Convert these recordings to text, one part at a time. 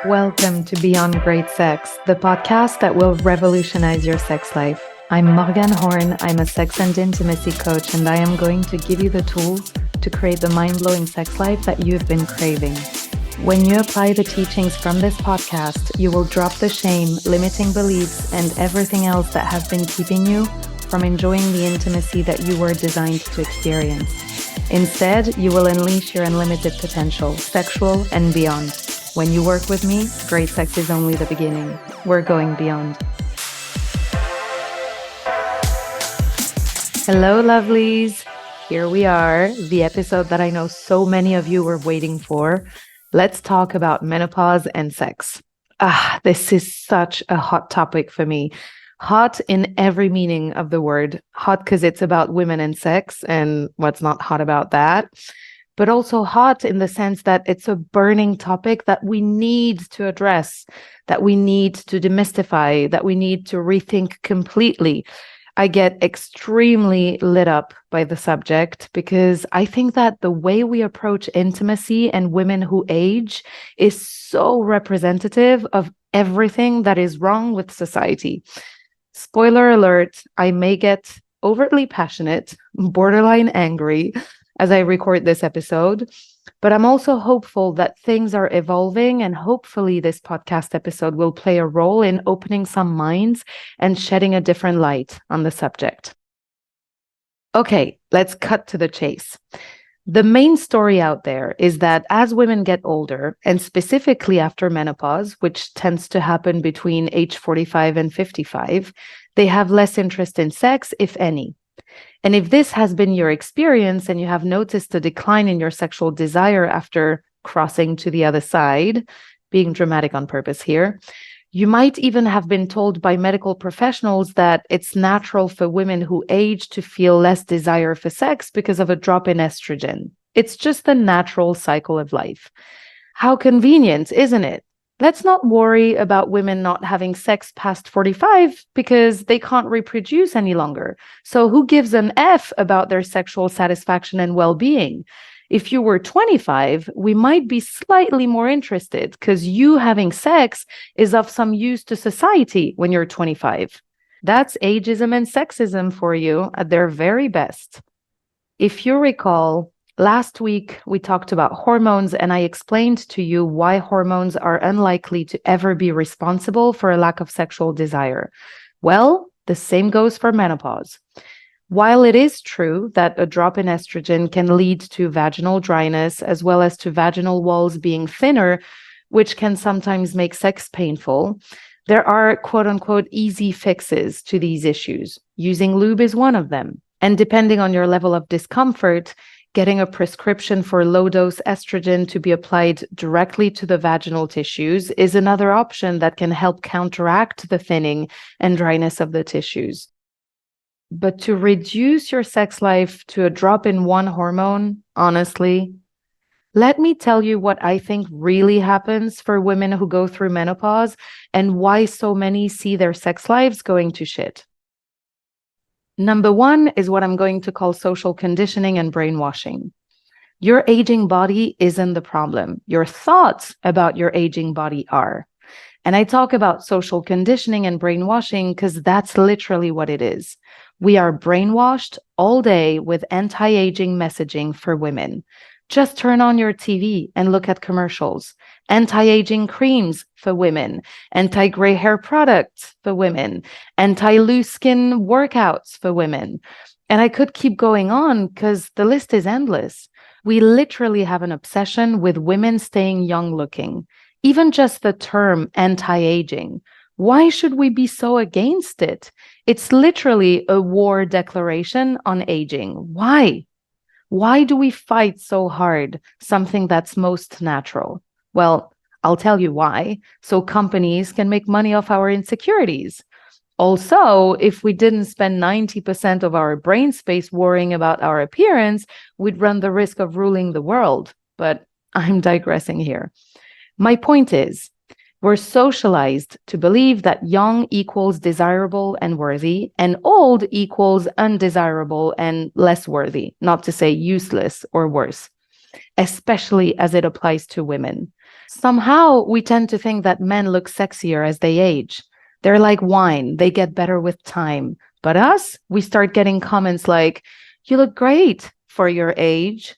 Welcome to Beyond Great Sex, the podcast that will revolutionize your sex life. I'm Morgan Horn. I'm a sex and intimacy coach, and I am going to give you the tools to create the mind-blowing sex life that you've been craving. When you apply the teachings from this podcast, you will drop the shame, limiting beliefs, and everything else that has been keeping you from enjoying the intimacy that you were designed to experience. Instead, you will unleash your unlimited potential, sexual and beyond. When you work with me, great sex is only the beginning. We're going beyond. Hello, lovelies. Here we are, the episode that I know so many of you were waiting for. Let's talk about menopause and sex. This is such a hot topic for me. Hot in every meaning of the word. Hot because it's about women and sex, and what's not hot about that? But also hot in the sense that it's a burning topic that we need to address, that we need to demystify, that we need to rethink completely. I get extremely lit up by the subject because I think that the way we approach intimacy and women who age is so representative of everything that is wrong with society. Spoiler alert, I may get overtly passionate, borderline angry, as I record this episode, but I'm also hopeful that things are evolving, and hopefully this podcast episode will play a role in opening some minds and shedding a different light on the subject. Okay, let's cut to the chase. The main story out there is that as women get older, and specifically after menopause, which tends to happen between age 45 and 55, they have less interest in sex, if any. And if this has been your experience and you have noticed a decline in your sexual desire after crossing to the other side, being dramatic on purpose here, you might even have been told by medical professionals that it's natural for women who age to feel less desire for sex because of a drop in estrogen. It's just the natural cycle of life. How convenient, isn't it? Let's not worry about women not having sex past 45 because they can't reproduce any longer. So who gives an F about their sexual satisfaction and well-being? If you were 25, we might be slightly more interested because you having sex is of some use to society when you're 25. That's ageism and sexism for you at their very best. If you recall, last week, we talked about hormones, and I explained to you why hormones are unlikely to ever be responsible for a lack of sexual desire. Well, the same goes for menopause. While it is true that a drop in estrogen can lead to vaginal dryness as well as to vaginal walls being thinner, which can sometimes make sex painful, there are quote-unquote easy fixes to these issues. Using lube is one of them. And depending on your level of discomfort, getting a prescription for low-dose estrogen to be applied directly to the vaginal tissues is another option that can help counteract the thinning and dryness of the tissues. But to reduce your sex life to a drop in one hormone, honestly, let me tell you what I think really happens for women who go through menopause and why so many see their sex lives going to shit. Number one is what I'm going to call social conditioning and brainwashing. Your aging body isn't the problem. Your thoughts about your aging body are. And I talk about social conditioning and brainwashing because that's literally what it is. We are brainwashed all day with anti-aging messaging for women. Just turn on your TV and look at commercials. Anti-aging creams for women, anti-gray hair products for women, anti-loose skin workouts for women. And I could keep going on because the list is endless. We literally have an obsession with women staying young looking. Even just the term anti-aging. Why should we be so against it? It's literally a war declaration on aging. Why? Why do we fight so hard something that's most natural? Well, I'll tell you why. So companies can make money off our insecurities. Also, if we didn't spend 90% of our brain space worrying about our appearance, we'd run the risk of ruling the world. But I'm digressing here. My point is, we're socialized to believe that young equals desirable and worthy, and old equals undesirable and less worthy, not to say useless or worse, especially as it applies to women. Somehow we tend to think that men look sexier as they age. They're like wine, they get better with time. But us, we start getting comments like, you look great for your age.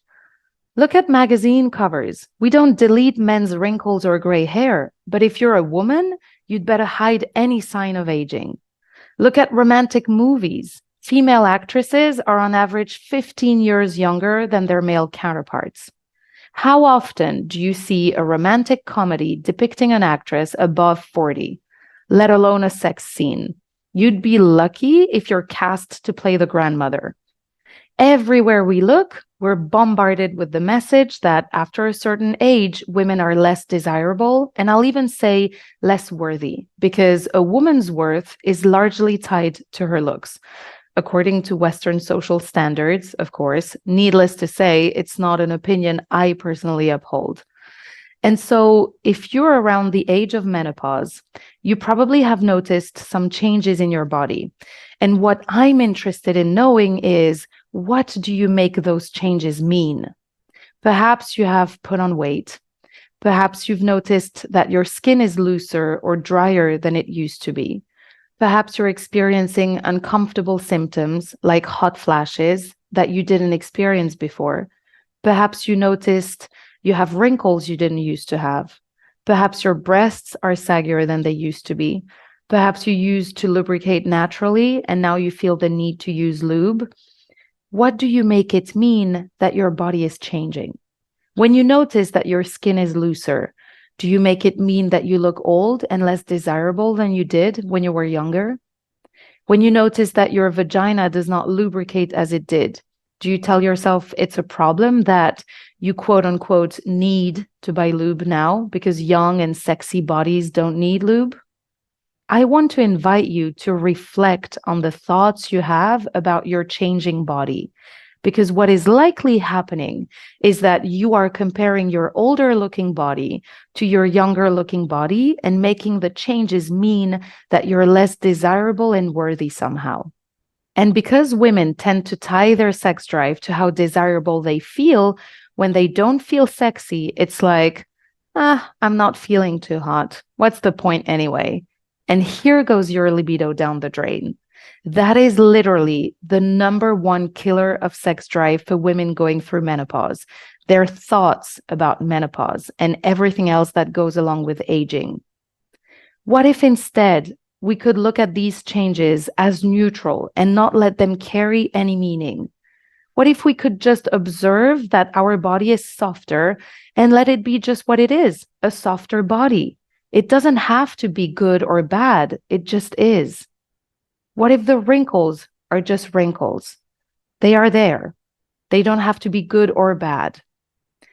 Look at magazine covers. We don't delete men's wrinkles or gray hair, but if you're a woman, you'd better hide any sign of aging. Look at romantic movies. Female actresses are on average 15 years younger than their male counterparts. How often do you see a romantic comedy depicting an actress above 40, let alone a sex scene? You'd be lucky if you're cast to play the grandmother. Everywhere we look, we're bombarded with the message that after a certain age, women are less desirable, and I'll even say less worthy, because a woman's worth is largely tied to her looks. According to Western social standards, of course, needless to say, it's not an opinion I personally uphold. And so, if you're around the age of menopause, you probably have noticed some changes in your body. And what I'm interested in knowing is, what do you make those changes mean? Perhaps you have put on weight. Perhaps you've noticed that your skin is looser or drier than it used to be. Perhaps you're experiencing uncomfortable symptoms like hot flashes that you didn't experience before. Perhaps you noticed you have wrinkles you didn't used to have. Perhaps your breasts are saggier than they used to be. Perhaps you used to lubricate naturally and now you feel the need to use lube. What do you make it mean that your body is changing? When you notice that your skin is looser, do you make it mean that you look old and less desirable than you did when you were younger? When you notice that your vagina does not lubricate as it did, do you tell yourself it's a problem that you quote unquote need to buy lube now because young and sexy bodies don't need lube? I want to invite you to reflect on the thoughts you have about your changing body. Because what is likely happening is that you are comparing your older looking body to your younger looking body and making the changes mean that you're less desirable and worthy somehow. And because women tend to tie their sex drive to how desirable they feel, when they don't feel sexy, it's like, I'm not feeling too hot. What's the point anyway? And here goes your libido down the drain. That is literally the number one killer of sex drive for women going through menopause. Their thoughts about menopause and everything else that goes along with aging. What if instead we could look at these changes as neutral and not let them carry any meaning? What if we could just observe that our body is softer and let it be just what it is, a softer body? It doesn't have to be good or bad, it just is. What if the wrinkles are just wrinkles? They are there. They don't have to be good or bad.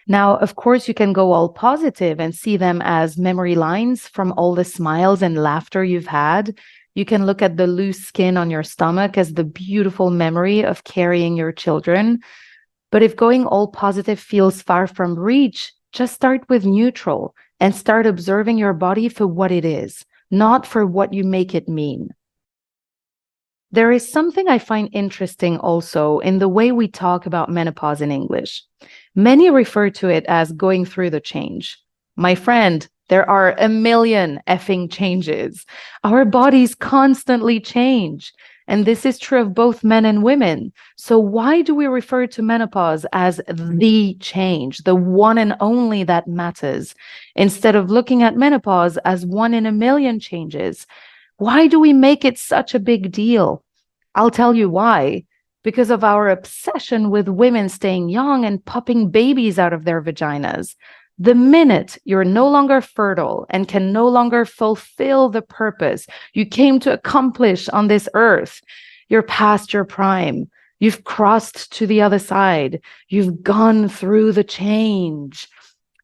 Now, of course, you can go all positive and see them as memory lines from all the smiles and laughter you've had. You can look at the loose skin on your stomach as the beautiful memory of carrying your children. But if going all positive feels far from reach, just start with neutral and start observing your body for what it is, not for what you make it mean. There is something I find interesting also in the way we talk about menopause in English. Many refer to it as going through the change. My friend, there are a million effing changes. Our bodies constantly change. And this is true of both men and women. So why do we refer to menopause as the change, the one and only that matters, instead of looking at menopause as one in a million changes? Why do we make it such a big deal? I'll tell you why. Because of our obsession with women staying young and popping babies out of their vaginas. The minute you're no longer fertile and can no longer fulfill the purpose you came to accomplish on this earth, you're past your prime. You've crossed to the other side. You've gone through the change.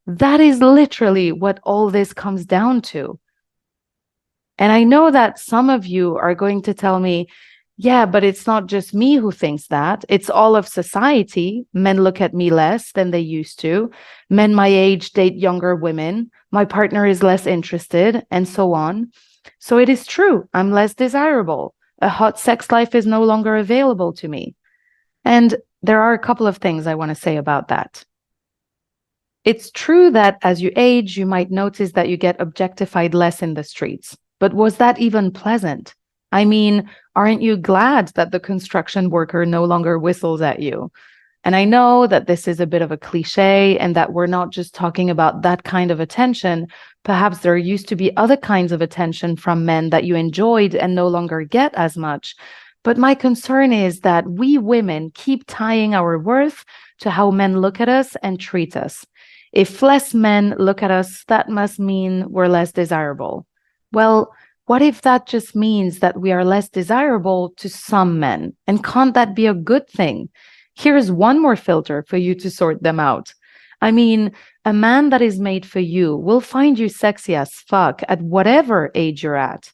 That is literally what all this comes down to. And I know that some of you are going to tell me, yeah, but it's not just me who thinks that. It's all of society. Men look at me less than they used to. Men my age date younger women. My partner is less interested, and so on. So it is true. I'm less desirable. A hot sex life is no longer available to me. And there are a couple of things I want to say about that. It's true that as you age, you might notice that you get objectified less in the streets. But was that even pleasant? I mean, aren't you glad that the construction worker no longer whistles at you? And I know that this is a bit of a cliche and that we're not just talking about that kind of attention. Perhaps there used to be other kinds of attention from men that you enjoyed and no longer get as much. But my concern is that we women keep tying our worth to how men look at us and treat us. If less men look at us, that must mean we're less desirable. Well, what if that just means that we are less desirable to some men? And can't that be a good thing? Here's one more filter for you to sort them out. I mean, a man that is made for you will find you sexy as fuck at whatever age you're at.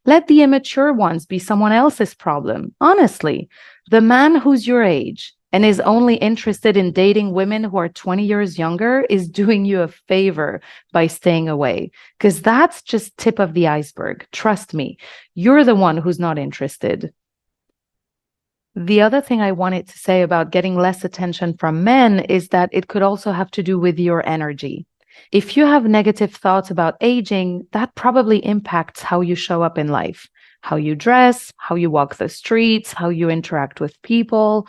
Let the immature ones be someone else's problem. Honestly, the man who's your age and is only interested in dating women who are 20 years younger is doing you a favor by staying away, because that's just tip of the iceberg. Trust me, you're the one who's not interested. The other thing I wanted to say about getting less attention from men is that it could also have to do with your energy. If you have negative thoughts about aging, that probably impacts how you show up in life, how you dress, how you walk the streets, how you interact with people.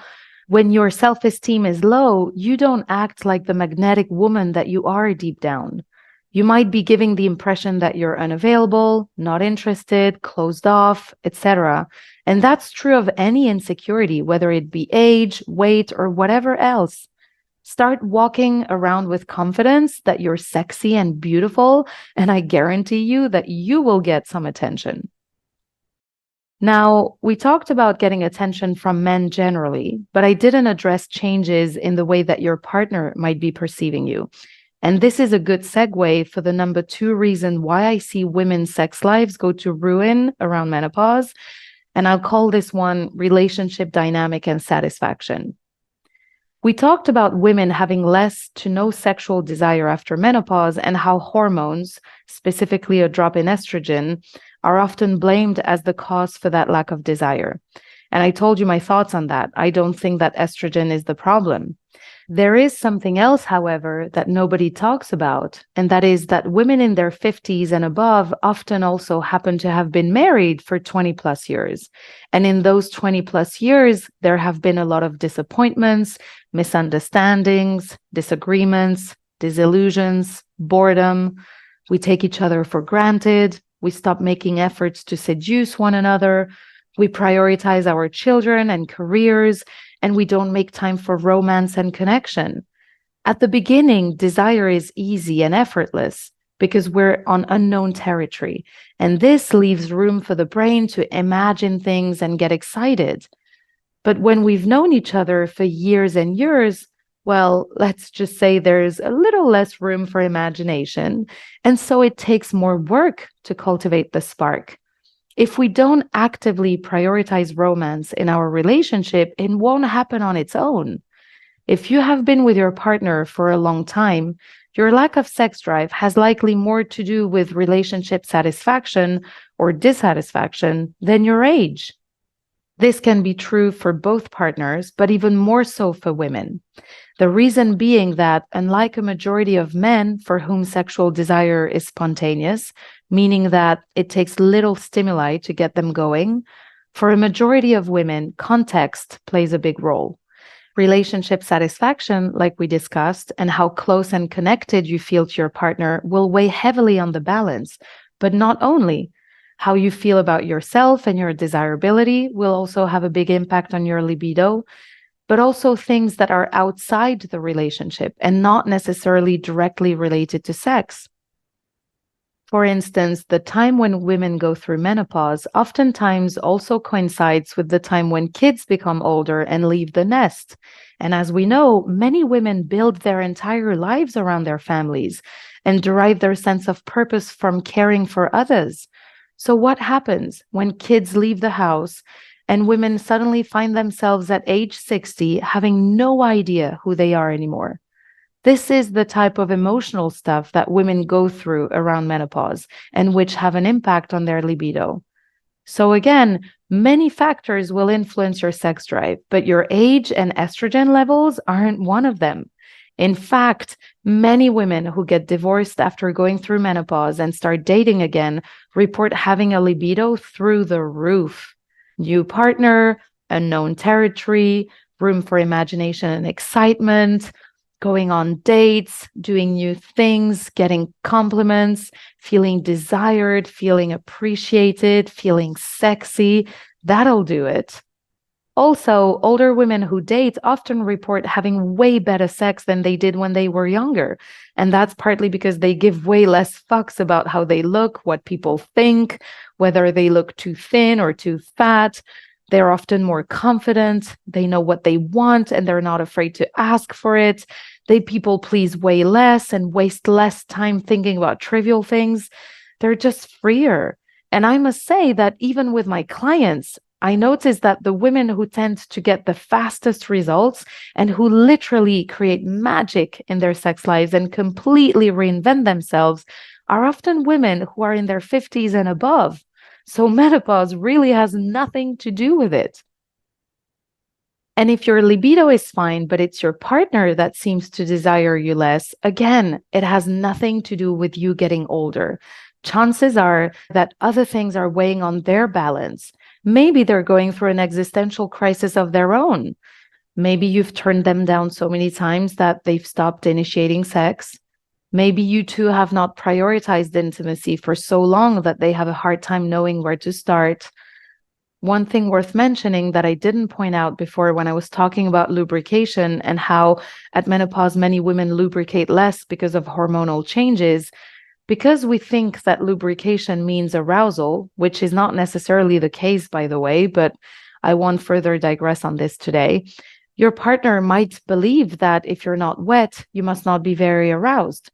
When your self-esteem is low, you don't act like the magnetic woman that you are deep down. You might be giving the impression that you're unavailable, not interested, closed off, etc. And that's true of any insecurity, whether it be age, weight, or whatever else. Start walking around with confidence that you're sexy and beautiful, and I guarantee you that you will get some attention. Now, we talked about getting attention from men generally, but I didn't address changes in the way that your partner might be perceiving you. And this is a good segue for the number 2 reason why I see women's sex lives go to ruin around menopause. And I'll call this one relationship dynamic and satisfaction. We talked about women having less to no sexual desire after menopause and how hormones, specifically a drop in estrogen, are often blamed as the cause for that lack of desire. And I told you my thoughts on that. I don't think that estrogen is the problem. There is something else, however, that nobody talks about, and that is that women in their 50s and above often also happen to have been married for 20 plus years. And in those 20 plus years, there have been a lot of disappointments, misunderstandings, disagreements, disillusions, boredom. We take each other for granted. We stop making efforts to seduce one another. We prioritize our children and careers, and we don't make time for romance and connection. At the beginning, desire is easy and effortless because we're on unknown territory, and this leaves room for the brain to imagine things and get excited. But when we've known each other for years and years, well, let's just say there's a little less room for imagination, and so it takes more work to cultivate the spark. If we don't actively prioritize romance in our relationship, it won't happen on its own. If you have been with your partner for a long time, your lack of sex drive has likely more to do with relationship satisfaction or dissatisfaction than your age. This can be true for both partners, but even more so for women. The reason being that, unlike a majority of men for whom sexual desire is spontaneous, meaning that it takes little stimuli to get them going, for a majority of women, context plays a big role. Relationship satisfaction, like we discussed, and how close and connected you feel to your partner will weigh heavily on the balance, but not only. How you feel about yourself and your desirability will also have a big impact on your libido, but also things that are outside the relationship and not necessarily directly related to sex. For instance, the time when women go through menopause oftentimes also coincides with the time when kids become older and leave the nest. And as we know, many women build their entire lives around their families and derive their sense of purpose from caring for others. So what happens when kids leave the house and women suddenly find themselves at age 60 having no idea who they are anymore? This is the type of emotional stuff that women go through around menopause and which have an impact on their libido. So again, many factors will influence your sex drive, but your age and estrogen levels aren't one of them. In fact, many women who get divorced after going through menopause and start dating again report having a libido through the roof. New partner, unknown territory, room for imagination and excitement, going on dates, doing new things, getting compliments, feeling desired, feeling appreciated, feeling sexy. That'll do it. Also, older women who date often report having way better sex than they did when they were younger. And that's partly because they give way less fucks about how they look, what people think, whether they look too thin or too fat. They're often more confident. They know what they want and they're not afraid to ask for it. They people please way less and waste less time thinking about trivial things. They're just freer. And I must say that even with my clients, I notice that the women who tend to get the fastest results and who literally create magic in their sex lives and completely reinvent themselves are often women who are in their 50s and above. So menopause really has nothing to do with it. And if your libido is fine, but it's your partner that seems to desire you less, again, it has nothing to do with you getting older. Chances are that other things are weighing on their balance. Maybe they're going through an existential crisis of their own. Maybe you've turned them down so many times that they've stopped initiating sex. Maybe you two have not prioritized intimacy for so long that they have a hard time knowing where to start. One thing worth mentioning that I didn't point out before when I was talking about lubrication and how at menopause many women lubricate less because of hormonal changes, because we think that lubrication means arousal, which is not necessarily the case, by the way, but I won't further digress on this today. Your partner might believe that if you're not wet, you must not be very aroused.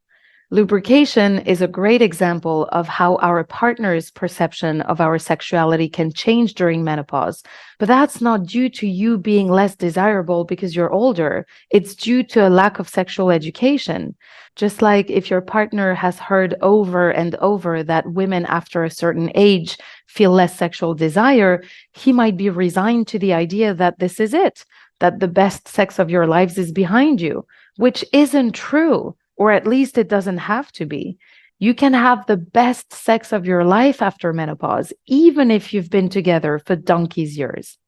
Lubrication is a great example of how our partner's perception of our sexuality can change during menopause. But that's not due to you being less desirable because you're older. It's due to a lack of sexual education. Just like if your partner has heard over and over that women after a certain age feel less sexual desire, he might be resigned to the idea that this is it, that the best sex of your lives is behind you, which isn't true. Or at least it doesn't have to be. You can have the best sex of your life after menopause, even if you've been together for donkey's years.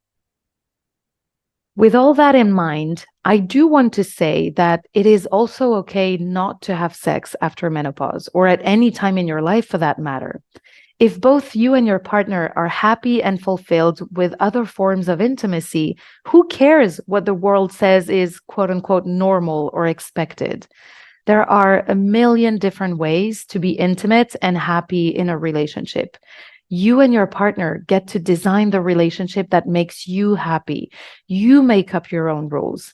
With all that in mind, I do want to say that it is also okay not to have sex after menopause, or at any time in your life for that matter. If both you and your partner are happy and fulfilled with other forms of intimacy, who cares what the world says is quote unquote normal or expected? There are a million different ways to be intimate and happy in a relationship. You and your partner get to design the relationship that makes you happy. You make up your own rules.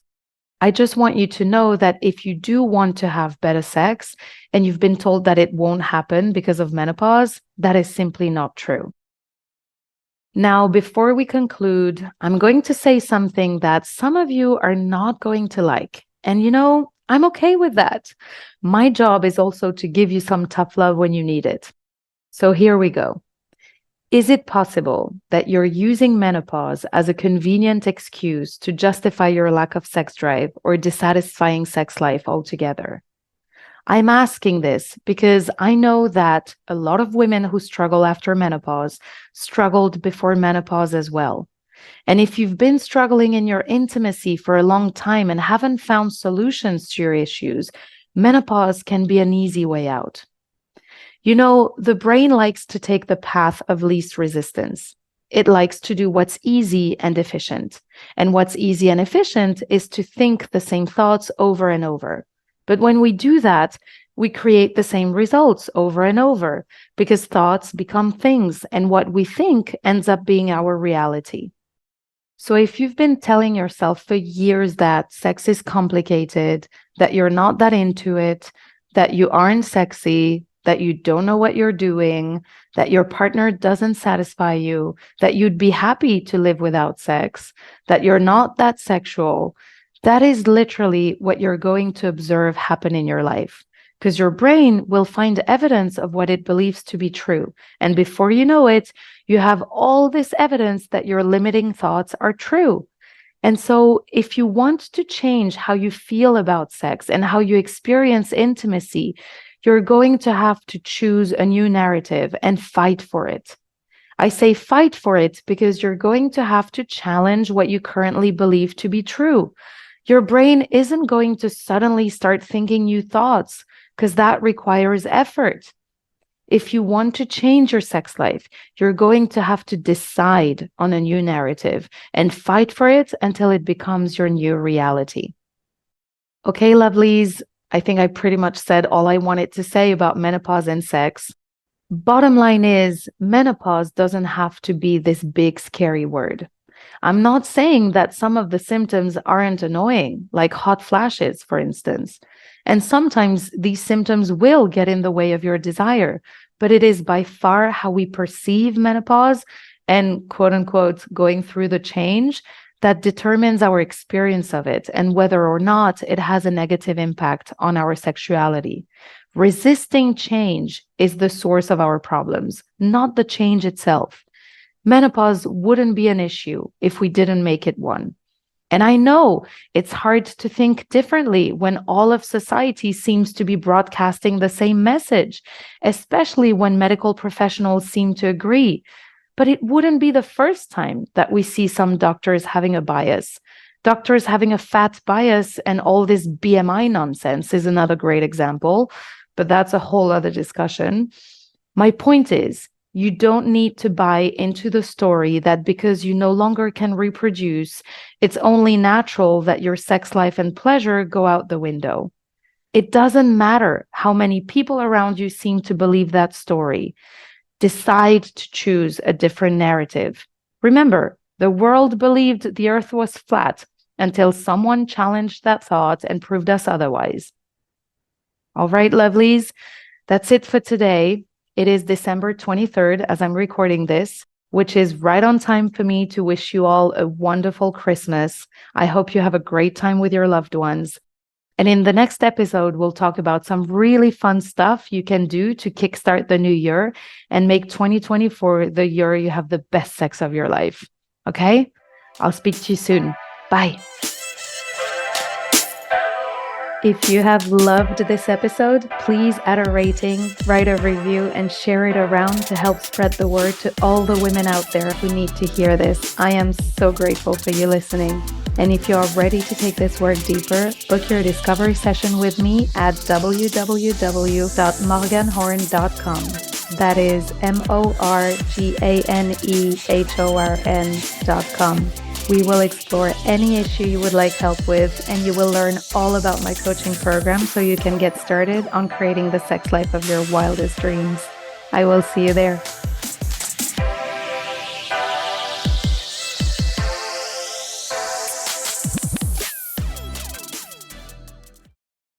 I just want you to know that if you do want to have better sex and you've been told that it won't happen because of menopause, that is simply not true. Now, before we conclude, I'm going to say something that some of you are not going to like. And I'm okay with that. My job is also to give you some tough love when you need it. So here we go. Is it possible that you're using menopause as a convenient excuse to justify your lack of sex drive or dissatisfying sex life altogether? I'm asking this because I know that a lot of women who struggle after menopause struggled before menopause as well. And if you've been struggling in your intimacy for a long time and haven't found solutions to your issues, menopause can be an easy way out. The brain likes to take the path of least resistance. It likes to do what's easy and efficient. And what's easy and efficient is to think the same thoughts over and over. But when we do that, we create the same results over and over because thoughts become things and what we think ends up being our reality. So if you've been telling yourself for years that sex is complicated, that you're not that into it, that you aren't sexy, that you don't know what you're doing, that your partner doesn't satisfy you, that you'd be happy to live without sex, that you're not that sexual, that is literally what you're going to observe happen in your life. Because your brain will find evidence of what it believes to be true. And before you know it, you have all this evidence that your limiting thoughts are true. And so, if you want to change how you feel about sex and how you experience intimacy, you're going to have to choose a new narrative and fight for it. I say fight for it because you're going to have to challenge what you currently believe to be true. Your brain isn't going to suddenly start thinking new thoughts because that requires effort. If you want to change your sex life, you're going to have to decide on a new narrative and fight for it until it becomes your new reality. Okay, lovelies, I think I pretty much said all I wanted to say about menopause and sex. Bottom line is, menopause doesn't have to be this big, scary word. I'm not saying that some of the symptoms aren't annoying, like hot flashes, for instance. And sometimes these symptoms will get in the way of your desire, but it is by far how we perceive menopause and quote unquote going through the change that determines our experience of it and whether or not it has a negative impact on our sexuality. Resisting change is the source of our problems, not the change itself. Menopause wouldn't be an issue if we didn't make it one. And I know it's hard to think differently when all of society seems to be broadcasting the same message, especially when medical professionals seem to agree. But it wouldn't be the first time that we see some doctors having a bias. Doctors having a fat bias and all this BMI nonsense is another great example, but that's a whole other discussion. My point is, you don't need to buy into the story that because you no longer can reproduce, it's only natural that your sex life and pleasure go out the window. It doesn't matter how many people around you seem to believe that story. Decide to choose a different narrative. Remember, the world believed the earth was flat until someone challenged that thought and proved us otherwise. All right, lovelies, that's it for today. It is December 23rd as I'm recording this, which is right on time for me to wish you all a wonderful Christmas. I hope you have a great time with your loved ones. And in the next episode, we'll talk about some really fun stuff you can do to kickstart the new year and make 2024 the year you have the best sex of your life. Okay? I'll speak to you soon. Bye. If you have loved this episode, please add a rating, write a review, and share it around to help spread the word to all the women out there who need to hear this. I am so grateful for you listening. And if you are ready to take this work deeper, book your discovery session with me at www.morganhorn.com. That is morganehorn.com. We will explore any issue you would like help with, and you will learn all about my coaching program so you can get started on creating the sex life of your wildest dreams. I will see you there.